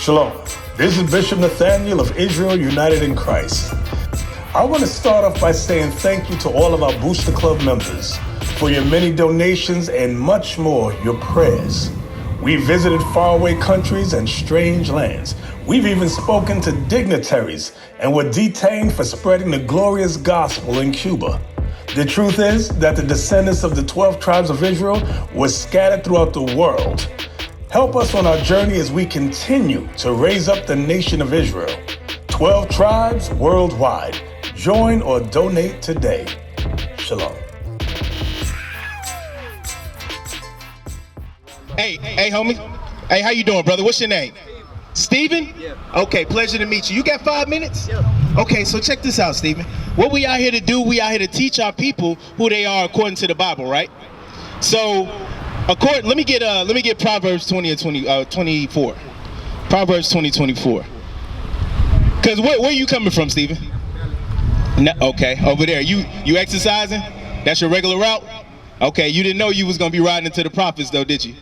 Shalom. This is Bishop Nathaniel of Israel United in Christ. I want to start off by saying thank you to all of our Booster Club members for your many donations and much more, your prayers. We visited faraway countries and strange lands. We've even spoken to dignitaries and were detained for spreading the glorious gospel in Cuba. The truth is that the descendants of the 12 tribes of Israel were scattered throughout the world. Help us on our journey as we continue to raise up the nation of Israel. 12 tribes worldwide. Join or donate today. Shalom. Hey, homie. Hey, how you doing, brother? What's your name? Steven? Yeah. Okay, pleasure to meet you. You got 5 minutes? Yeah. Okay, so check this out, Steven. What we out here to do, we out here to teach our people who they are according to the Bible, right? So, let me get Proverbs 24. Proverbs 20:24. Cause where are you coming from, Steven? No, okay, over there. You exercising? That's your regular route? Okay, you didn't know you was gonna be riding into the prophets though, did you?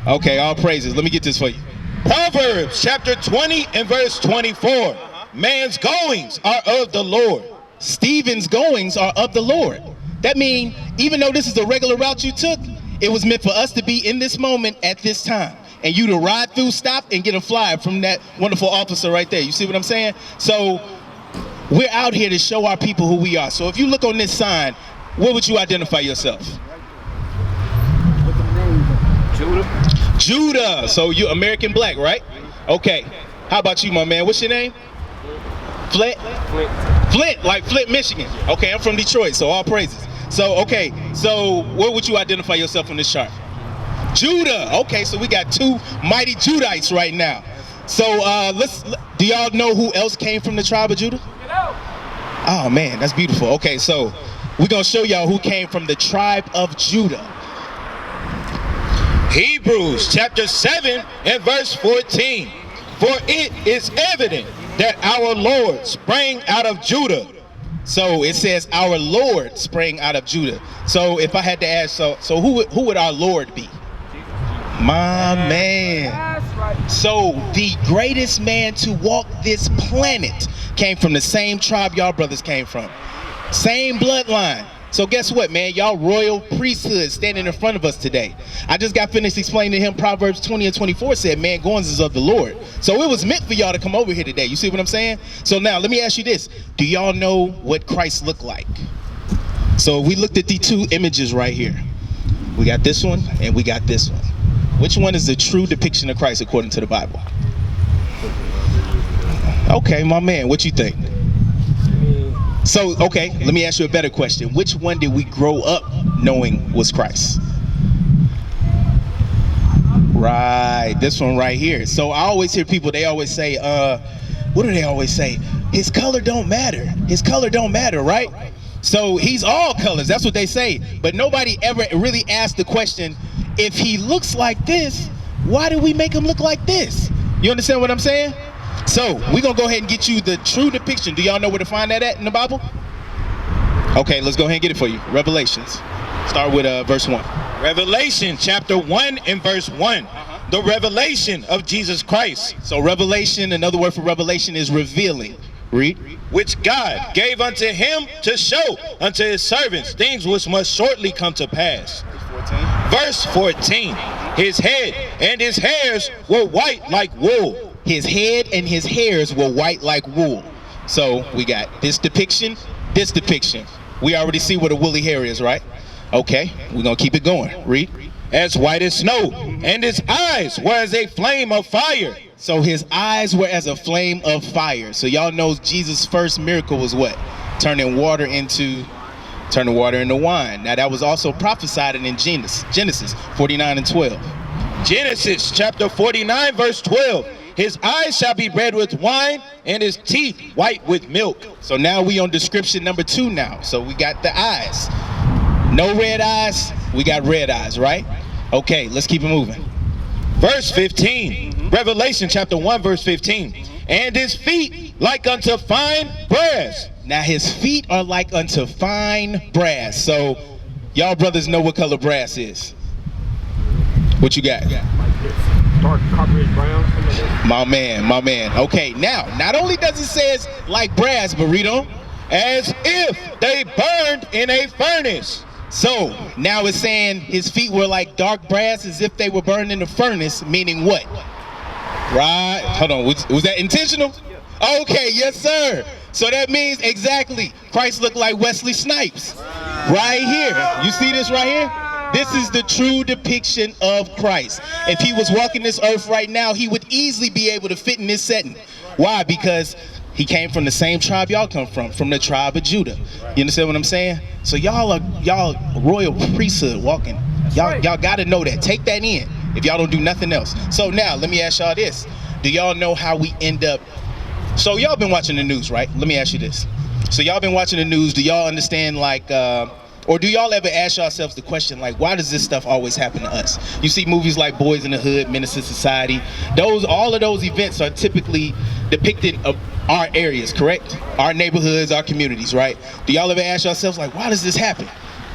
Okay, all praises. Let me get this for you. Proverbs chapter 20 and verse 24. Man's goings are of the Lord. Stephen's goings are of the Lord. That means even though this is the regular route you took, it was meant for us to be in this moment at this time. And you to ride through, stop, and get a flyer from that wonderful officer right there. You see what I'm saying? So we're out here to show our people who we are. So if you look on this sign, what would you identify yourself? Judah. So you American black, right? Okay. How about you, my man? What's your name? Flint? Flint, like Flint, Michigan. Okay, I'm from Detroit, so all praises. So, okay, so where would you identify yourself on this chart? Judah. Okay, so we got two mighty Judites right now. So do y'all know who else came from the tribe of Judah? Oh man, that's beautiful. Okay, so we're gonna show y'all who came from the tribe of Judah. Hebrews chapter 7 and verse 14. For it is evident that our Lord sprang out of Judah. So it says our Lord sprang out of Judah. So if I had to ask, so who would our Lord be? My man. So the greatest man to walk this planet came from the same tribe y'all brothers came from. Same bloodline. So guess what, man? Y'all royal priesthood standing in front of us today. I just got finished explaining to him Proverbs 20 and 24 said, man, goings is of the Lord. So it was meant for y'all to come over here today. You see what I'm saying? So now let me ask you this. Do y'all know what Christ looked like? So we looked at the two images right here. We got this one and we got this one. Which one is the true depiction of Christ according to the Bible? Okay, my man, what you think? So, okay, let me ask you a better question. Which one did we grow up knowing was Christ? Right, this one right here. So I always hear people, they always say, what do they always say? His color don't matter. His color don't matter, right? So he's all colors, that's what they say. But nobody ever really asked the question, if he looks like this, why do we make him look like this? You understand what I'm saying? So we're gonna go ahead and get you the true depiction. Do y'all know where to find that at in the Bible? Okay, let's go ahead and get it for you. Revelations. Start with verse 1. Revelation chapter 1 and verse 1. The revelation of Jesus Christ. So revelation, another word for revelation is revealing. Read. Which God gave unto him to show unto his servants things which must shortly come to pass. Verse 14. His head and his hairs were white like wool. His head and his hairs were white like wool. So we got this depiction, this depiction. We already see what a woolly hair is, right? Okay, we're gonna keep it going. Read. As white as snow, and his eyes were as a flame of fire. So his eyes were as a flame of fire. So y'all know Jesus' first miracle was what? Turning water into wine. Now that was also prophesied in Genesis 49 and 12. Genesis chapter 49 verse 12. His eyes shall be red with wine, and his teeth white with milk. So now we on description number 2 now. So we got the eyes. No red eyes, we got red eyes, right? Okay, let's keep it moving. Verse 15, Revelation chapter 1 verse 15. And his feet like unto fine brass. Now his feet are like unto fine brass. So y'all brothers know what color brass is. What you got? dark coppery brown, something like that. My man. Okay, now, not only does it say like brass, but read on. As if they burned in a furnace. So, now it's saying his feet were like dark brass as if they were burned in the furnace, meaning what? Right, hold on, was that intentional? Okay, yes sir. So that means exactly, Christ looked like Wesley Snipes. Right here, you see this right here? This is the true depiction of Christ. If he was walking this earth right now, he would easily be able to fit in this setting. Why? Because he came from the same tribe y'all come from the tribe of Judah. You understand what I'm saying? So y'all royal priesthood walking. Y'all gotta know that. Take that in if y'all don't do nothing else. So now, let me ask y'all this. Do y'all know how we end up? So y'all been watching the news, right? Let me ask you this. So y'all been watching the news. Do y'all understand or do y'all ever ask yourselves the question, like, why does this stuff always happen to us? You see movies like Boys in the Hood, Menace to Society. All of those events are typically depicted of our areas, correct? Our neighborhoods, our communities, right? Do y'all ever ask yourselves, like, why does this happen?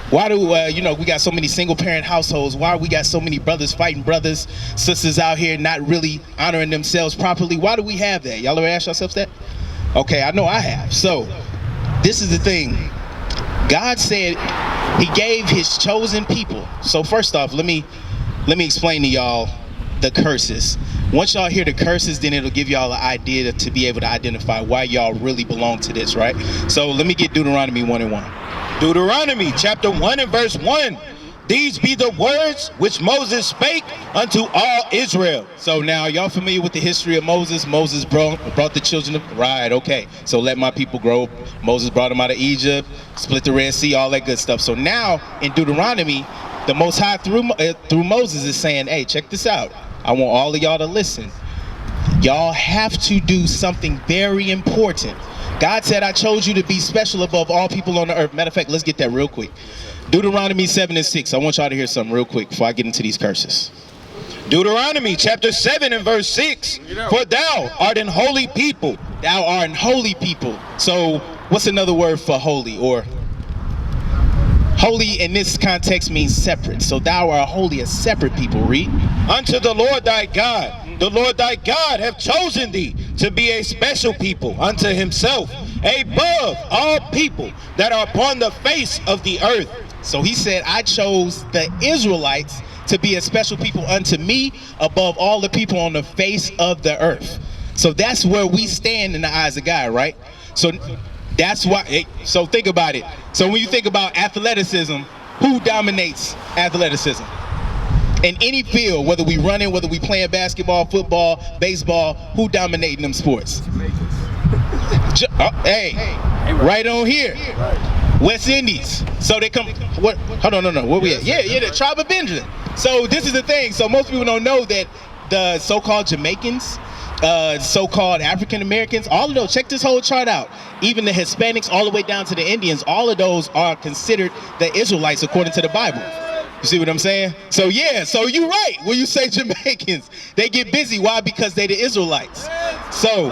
Why do, we got so many single parent households? Why we got so many brothers fighting brothers, sisters out here not really honoring themselves properly? Why do we have that? Y'all ever ask yourselves that? Okay, I know I have. So, this is the thing. God said he gave his chosen people. So first off, let me explain to y'all the curses. Once y'all hear the curses, then it'll give y'all an idea to be able to identify why y'all really belong to this, right? So let me get Deuteronomy 1:1. Deuteronomy chapter 1 and verse 1. These be the words which Moses spake unto all Israel. So now, y'all familiar with the history of Moses? Moses brought the children of, right, okay. So let my people grow. Moses brought them out of Egypt, split the Red Sea, all that good stuff. So now, in Deuteronomy, the Most High through Moses is saying, hey, check this out. I want all of y'all to listen. Y'all have to do something very important. God said, I chose you to be special above all people on the earth. Matter of fact, let's get that real quick. Deuteronomy 7 and 6. I want y'all to hear something real quick before I get into these curses. Deuteronomy chapter 7 and verse 6. For thou art an holy people. Thou art an holy people. So what's another word for holy? Or holy in this context means separate. So thou art holy, a separate people. Read. Unto the Lord thy God. The Lord thy God hath chosen thee to be a special people unto himself, above all people that are upon the face of the earth. So he said, I chose the Israelites to be a special people unto me above all the people on the face of the earth. So that's where we stand in the eyes of God, right? So that's why, so think about it. So when you think about athleticism, who dominates athleticism? In any field, whether we running, whether we playing basketball, football, baseball, who dominating them sports? Right on here. West Indies. So they come, what? Hold on, no. Where we at? Yeah, the tribe of Benjamin. So this is the thing. So most people don't know that the so-called Jamaicans, so-called African Americans, all of those, check this whole chart out. Even the Hispanics, all the way down to the Indians, all of those are considered the Israelites according to the Bible. You see what I'm saying? So yeah, so you're right when you say Jamaicans. They get busy. Why? Because they the Israelites. So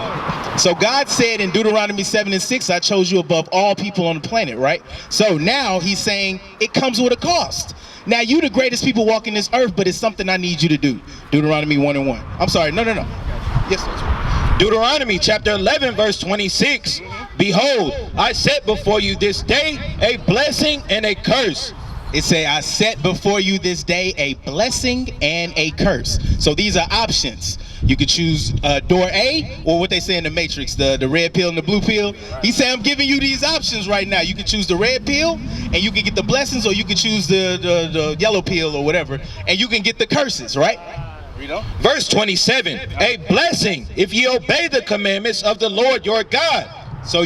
God said in Deuteronomy 7 and 6, I chose you above all people on the planet, right? So now he's saying it comes with a cost. Now you the greatest people walking this earth, but it's something I need you to do. Deuteronomy 1 and 1. I'm sorry, no. Yes, sir. Deuteronomy chapter 11 verse 26. Behold, I set before you this day a blessing and a curse. It say, I set before you this day a blessing and a curse. So these are options. You could choose door A, or what they say in the Matrix, the red pill and the blue pill. He said, I'm giving you these options right now. You can choose the red pill, and you can get the blessings, or you can choose the yellow pill or whatever, and you can get the curses, right? Verse 27, a blessing if ye obey the commandments of the Lord your God. So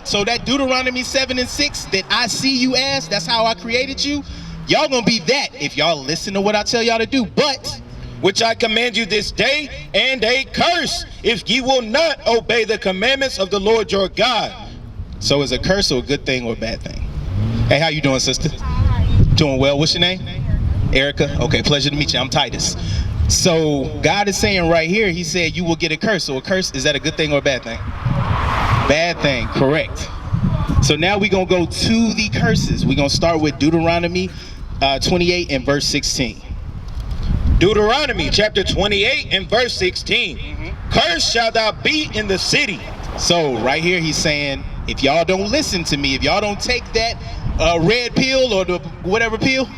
so that Deuteronomy 7 and 6 that I see you as, that's how I created you. Y'all gonna be that if y'all listen to what I tell y'all to do. But which I command you this day, and a curse if ye will not obey the commandments of the Lord your God. So is a curse or a good thing or a bad thing? Hey, how you doing, sister? Doing well. What's your name? Erica. Okay, pleasure to meet you. I'm Titus. So God is saying right here, he said you will get a curse. So a curse, is that a good thing or a bad thing? Bad thing, correct. So now we're going to go to the curses. We're going to start with Deuteronomy 28 and verse 16. Deuteronomy chapter 28 and verse 16. Cursed shall thou be in the city. So right here he's saying, if y'all don't listen to me, if y'all don't take that red pill or the whatever pill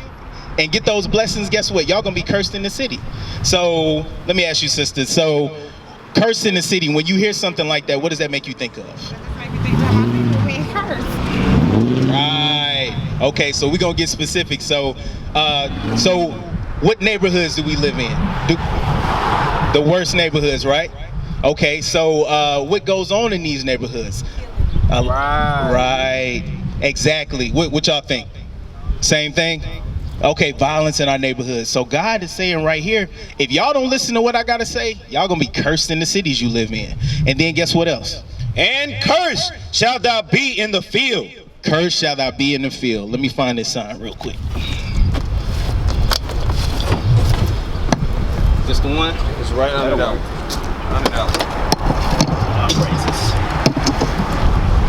and get those blessings, guess what? Y'all gonna be cursed in the city. So let me ask you, sisters. So cursed in the city, when you hear something like that, what does that make you think of? It make me think about people being cursed. Right. Okay, so we're gonna get specific. So what neighborhoods do we live in? The worst neighborhoods, right? Okay, so what goes on in these neighborhoods? Right. Exactly. What y'all think? Same thing? Okay, violence in our neighborhoods. So God is saying right here, if y'all don't listen to what I gotta say, y'all gonna be cursed in the cities you live in. And then guess what else? And cursed shall thou be in the field. Cursed shall thou be in the field. Let me find this sign real quick. This the one? It's right under that one.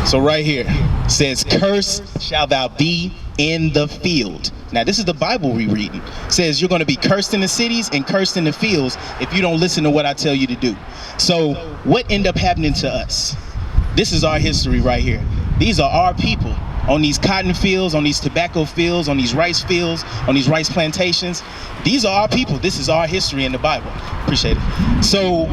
So right here it says, cursed shall thou be in the field. Now this is the Bible we reading. It says you're going to be cursed in the cities and cursed in the fields if you don't listen to what I tell you to do. So what end up happening to us? This is our history right here. These are our people on these cotton fields, on these tobacco fields, on these rice fields, on these rice plantations. These are our people. This is our history in the Bible. Appreciate it. So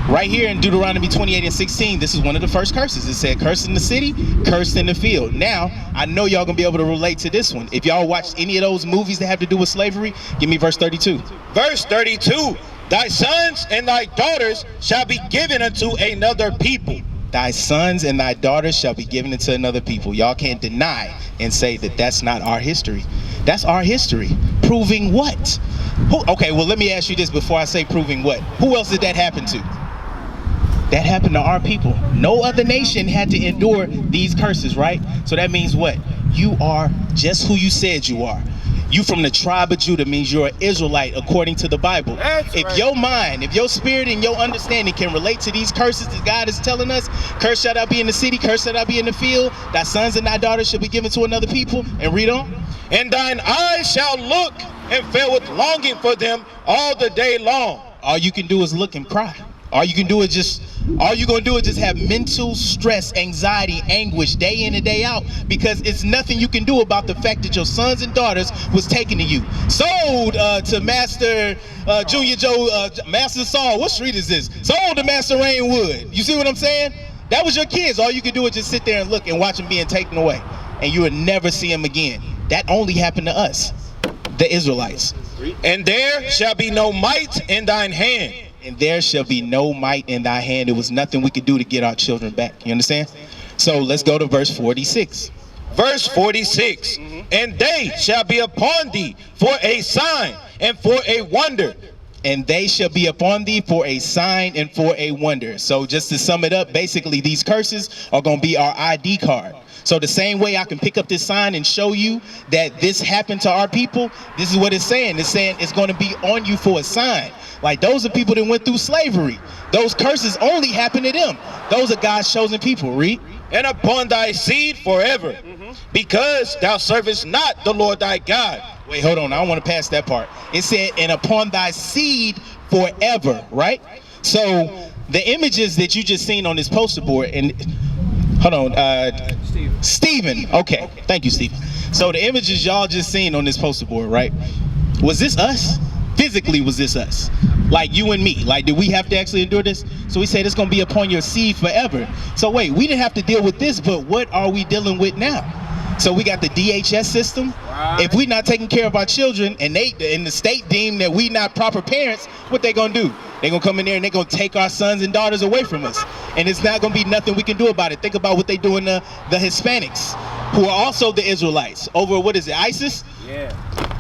right here in Deuteronomy 28 and 16, this is one of the first curses. It said, cursed in the city, cursed in the field. Now, I know y'all gonna be able to relate to this one. If y'all watched any of those movies that have to do with slavery, give me verse 32. Verse 32. Thy sons and thy daughters shall be given unto another people. Thy sons and thy daughters shall be given into another people. Y'all can't deny and say that that's not our history. That's our history. Proving what? Okay, well, let me ask you this before I say proving what. Who else did that happen to? That happened to our people. No other nation had to endure these curses, right? So that means what? You are just who you said you are. You from the tribe of Judah means you're an Israelite according to the Bible. If your mind, if your spirit and your understanding can relate to these curses that God is telling us, cursed shall thou be in the city, cursed shall thou be in the field, thy sons and thy daughters shall be given to another people, and read on. And thine eyes shall look and fill with longing for them all the day long. All you can do is look and cry. All you're gonna do is just have mental stress, anxiety, anguish day in and day out, because it's nothing you can do about the fact that your sons and daughters was taken to you. Sold to Master Junior Joe, Master Saul, what street is this? Sold to Master Rainwood. You see what I'm saying? That was your kids. All you could do is just sit there and look and watch them being taken away. And you would never see them again. That only happened to us, the Israelites. And there shall be no might in thine hand. And there shall be no might in thy hand. It was nothing we could do to get our children back. You understand? So let's go to verse 46. Verse 46. And they shall be upon thee for a sign and for a wonder. And they shall be upon thee for a sign and for a wonder. So just to sum it up, basically these curses are going to be our ID card. So the same way I can pick up this sign and show you that this happened to our people, this is what it's saying. It's saying it's going to be on you for a sign. Like those are people that went through slavery. Those curses only happen to them. Those are God's chosen people. Read. And upon thy seed forever, because thou servest not the Lord thy God. Wait, hold on. I don't want to pass that part. It said, and upon thy seed forever, right? So the images that you just seen on this poster board, and hold on, Stephen. Okay, thank you, Stephen. So the images y'all just seen on this poster board, right? Was this us? Physically, was this us? Like you and me? Like, did we have to actually endure this? So we said it's going to be upon your seed forever. So wait, we didn't have to deal with this, but what are we dealing with now? So we got the DHS system. If we're not taking care of our children and the state deem that we not proper parents, what they gonna do? They gonna come in there and they gonna take our sons and daughters away from us. And it's not gonna be nothing we can do about it. Think about what they doing to the Hispanics, who are also the Israelites, over, what is it, ISIS? Yeah.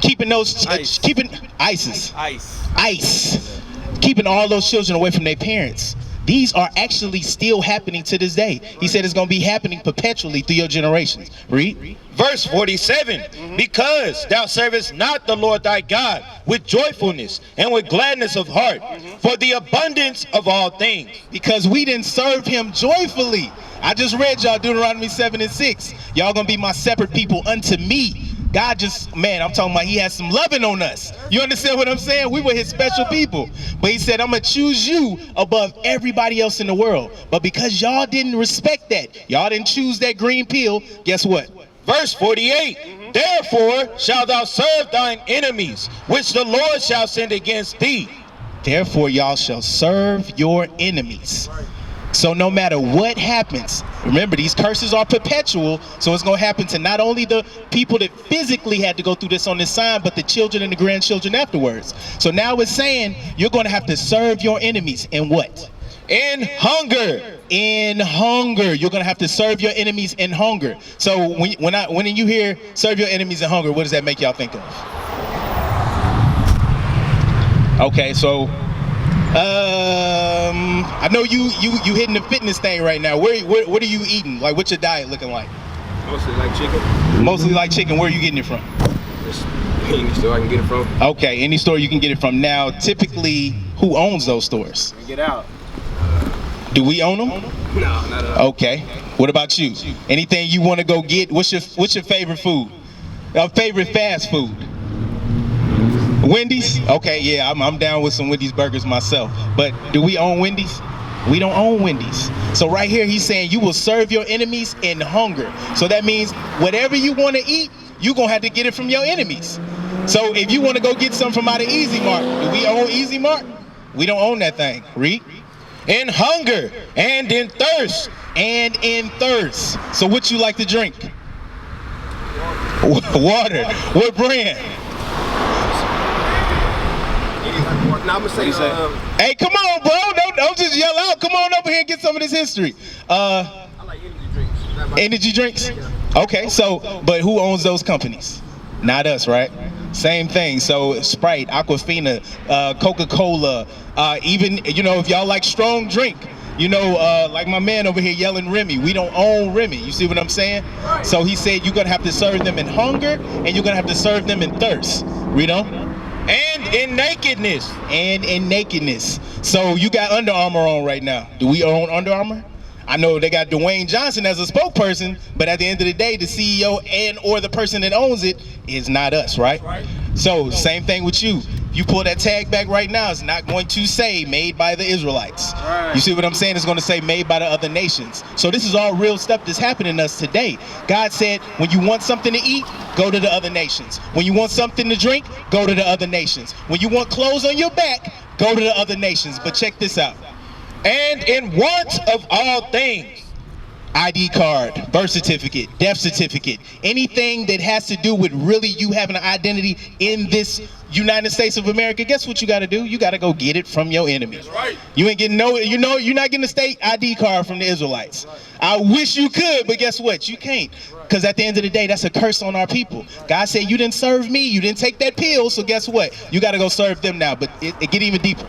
Keeping those, keeping ISIS. ICE. Keeping all those children away from their parents. These are actually still happening to this day. He said it's going to be happening perpetually through your generations. Read. Verse 47. Because thou servest not the Lord thy God with joyfulness and with gladness of heart, for the abundance of all things. Because we didn't serve him joyfully. I just read y'all Deuteronomy 7 and 6. Y'all going to be my separate people unto me. God just, man, I'm talking about he has some loving on us. You understand what I'm saying? We were his special people. But he said, I'm going to choose you above everybody else in the world. But because y'all didn't respect that, y'all didn't choose that green pill, guess what? Verse 48, therefore shalt thou serve thine enemies, which the Lord shall send against thee. Therefore y'all shall serve your enemies. So no matter what happens, remember these curses are perpetual, so it's going to happen to not only the people that physically had to go through this on this sign, but the children and the grandchildren afterwards. So now it's saying you're going to have to serve your enemies in what? In hunger. In hunger. You're going to have to serve your enemies in hunger. So when you hear serve your enemies in hunger, what does that make y'all think of? Okay, so I know you hitting the fitness thing right now. What are you eating? Like, what's your diet looking like? Mostly like chicken. Mostly like chicken. Where are you getting it from? Just any store I can get it from. Okay, any store you can get it from. Now, typically, who owns those stores? Get out. Do we own them? No, not at all. Okay. What about you? Anything you want to go get? What's your favorite food? Favorite fast food? Wendy's? Okay, yeah, I'm down with some Wendy's burgers myself. But do we own Wendy's? We don't own Wendy's. So right here, he's saying you will serve your enemies in hunger. So that means whatever you want to eat, you're going to have to get it from your enemies. So if you want to go get some from out of Easy Mart, do we own Easy Mart? We don't own that thing. Read. In hunger and in thirst. And in thirst. So what you like to drink? Water. What brand? Now I'm gonna say, hey, come on, bro. Don't just yell out. Come on over here and get some of this history. I like energy drinks. Energy drinks? Okay, so, but who owns those companies? Not us, right? Same thing. So Sprite, Aquafina, Coca-Cola, even, you know, if y'all like strong drink, you know, like my man over here yelling Remy, we don't own Remy. You see what I'm saying? So he said you're going to have to serve them in hunger and you're going to have to serve them in thirst. Read on. And in nakedness. And in nakedness. So you got Under Armour on right now. Do we own Under Armour? I know they got Dwayne Johnson as a spokesperson, but at the end of the day, the CEO and or the person that owns it is not us, right? So same thing with you. You pull that tag back right now, it's not going to say made by the Israelites. You see what I'm saying? It's going to say made by the other nations. So this is all real stuff that's happening to us today. God said, when you want something to eat, go to the other nations. When you want something to drink, go to the other nations. When you want clothes on your back, go to the other nations. But check this out. And in want of all things. ID card, birth certificate, death certificate, anything that has to do with really you having an identity in this United States of America, guess what you got to do? You got to go get it from your enemy. That's right. You ain't getting you're not getting a state ID card from the Israelites. I wish you could, but guess what? You can't. Because at the end of the day, that's a curse on our people. God said, you didn't serve me, you didn't take that pill, so guess what? You got to go serve them now, but it get even deeper.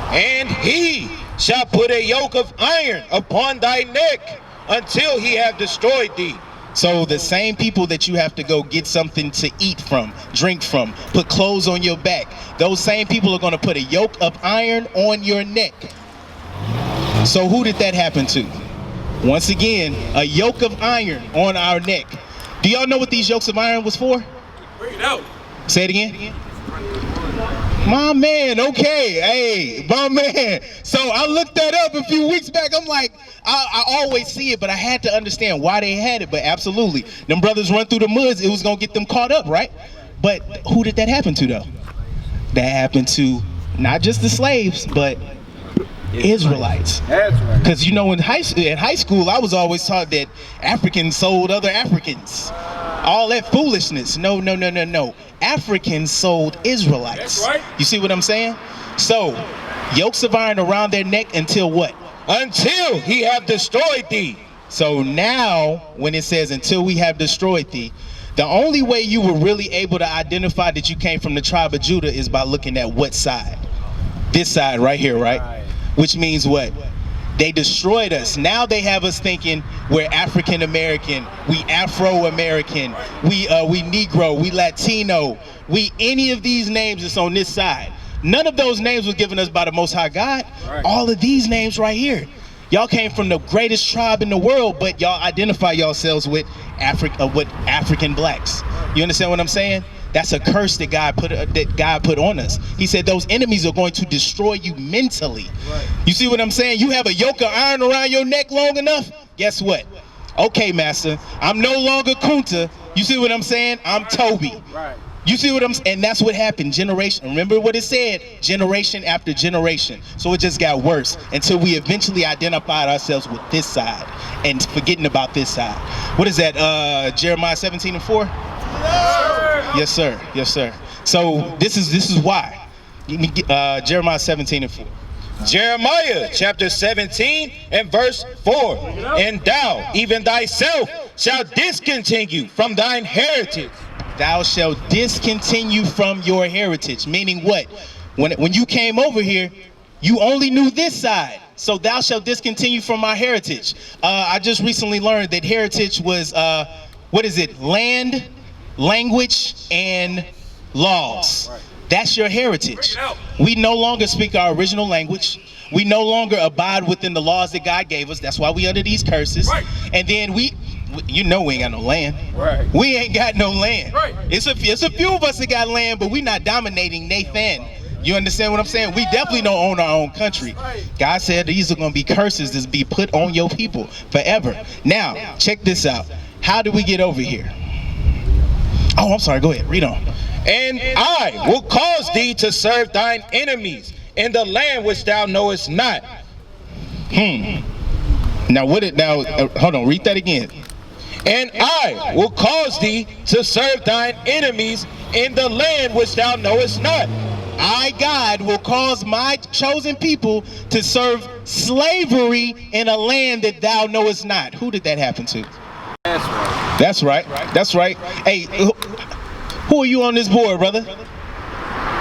And he shall put a yoke of iron upon thy neck until he have destroyed thee. So the same people that you have to go get something to eat from, drink from, put clothes on your back, those same people are going to put a yoke of iron on your neck. So who did that happen to? Once again, a yoke of iron on our neck. Do y'all know what these yokes of iron was for? Bring it out. Say it again. My man, okay, hey, my man. So I looked that up a few weeks back. I'm like, I always see it, but I had to understand why they had it. But absolutely, them brothers run through the mud, it was gonna get them caught up, right? But who did that happen to though? That happened to not just the slaves, but Israelites. That's right. Because you know, in high school, I was always taught that Africans sold other Africans. All that foolishness. No. Africans sold Israelites. That's right. You see what I'm saying? So, yokes of iron around their neck until what? Until he have destroyed thee. So now, when it says until we have destroyed thee, the only way you were really able to identify that you came from the tribe of Judah is by looking at what side? This side right here, right? Which means what? They destroyed us. Now they have us thinking we're African American, we Afro American, we Negro, we Latino, we any of these names that's on this side. None of those names was given us by the Most High God. All of these names right here. Y'all came from the greatest tribe in the world, but y'all identify yourselves with African blacks. You understand what I'm saying? That's a curse that God put on us. He said those enemies are going to destroy you mentally. Right. You see what I'm saying? You have a yoke of iron around your neck long enough, guess what? Okay, master, I'm no longer Kunta. You see what I'm saying? I'm Toby. Right. You see what I'm saying? And that's what happened. Generation. Remember what it said? Generation after generation. So it just got worse until we eventually identified ourselves with this side and forgetting about this side. What is that? Jeremiah 17:4? Yes, sir. Yes, sir. So this is why. Jeremiah 17:4. Jeremiah chapter 17 and verse 4. And thou, even thyself, shalt discontinue from thine heritage. Thou shalt discontinue from your heritage. Meaning what? When you came over here, you only knew this side. So thou shalt discontinue from our heritage. I just recently learned that heritage was, what is it? Land, language, and laws. That's your heritage. We no longer speak our original language. We no longer abide within the laws that God gave us. That's why we under these curses. Right. And then you know we ain't got no land. Right. We ain't got no land. Right. It's a few of us that got land, but we not dominating Nathan. You understand what I'm saying? We definitely don't own our own country. God said these are going to be curses that's be put on your people forever. Now, check this out. How did we get over here? Oh, I'm sorry. Go ahead. Read on. And I will cause thee to serve thine enemies in the land which thou knowest not. Now hold on, read that again. And I will cause thee to serve thine enemies in the land which thou knowest not. I, God, will cause my chosen people to serve slavery in a land that thou knowest not. Who did that happen to? That's right. That's right. That's right. Hey, who are you on this board, brother?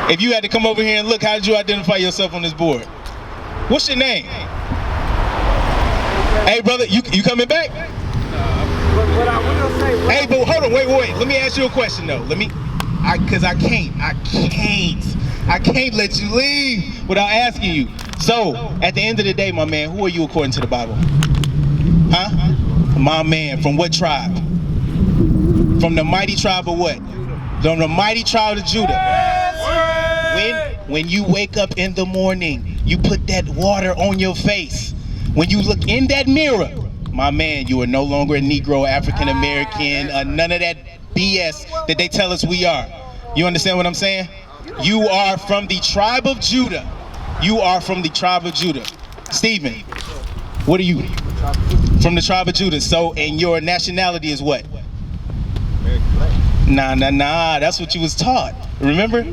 If you had to come over here and look, how did you identify yourself on this board? What's your name? Hey, brother, you coming back? What I will say. Hey, but hold on, wait. Let me ask you a question though. Because I can't let you leave without asking you. So, at the end of the day, my man, who are you according to the Bible? Huh? My man, from what tribe? From the mighty tribe of what? From the mighty tribe of Judah. When you wake up in the morning, you put that water on your face. When you look in that mirror, my man, you are no longer a Negro, African American, none of that BS that they tell us we are. You understand what I'm saying? You are from the tribe of Judah. You are from the tribe of Judah. Stephen, what are you? From the tribe of Judah. So, and your nationality is what? Nah. That's what you was taught. Remember?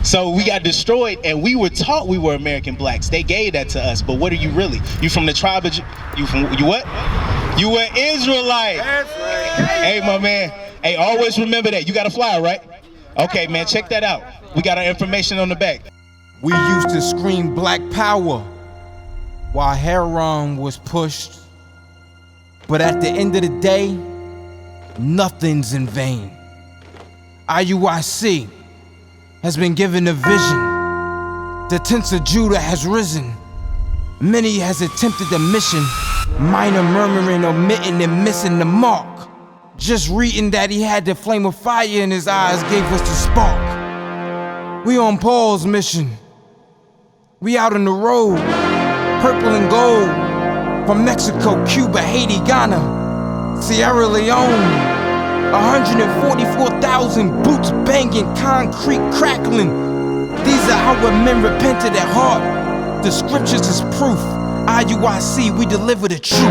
So we got destroyed, and we were taught we were American blacks. They gave that to us. But what are you really? You from the tribe of you what? You were Israelite. Hey, my man. Hey, always remember that. You got a flyer, right? Okay, man. Check that out. We got our information on the back. We used to scream black power while Heron was pushed. But at the end of the day, nothing's in vain. IUIC has been given a vision. The tents of Judah has risen. Many has attempted the mission. Minor murmuring, omitting, and missing the mark. Just reading that he had the flame of fire in his eyes gave us the spark. We on Paul's mission. We out on the road, purple and gold. From Mexico, Cuba, Haiti, Ghana, Sierra Leone. 144,000 boots banging, concrete crackling. These are our men repented at heart. The scriptures is proof. IUIC, we deliver the truth.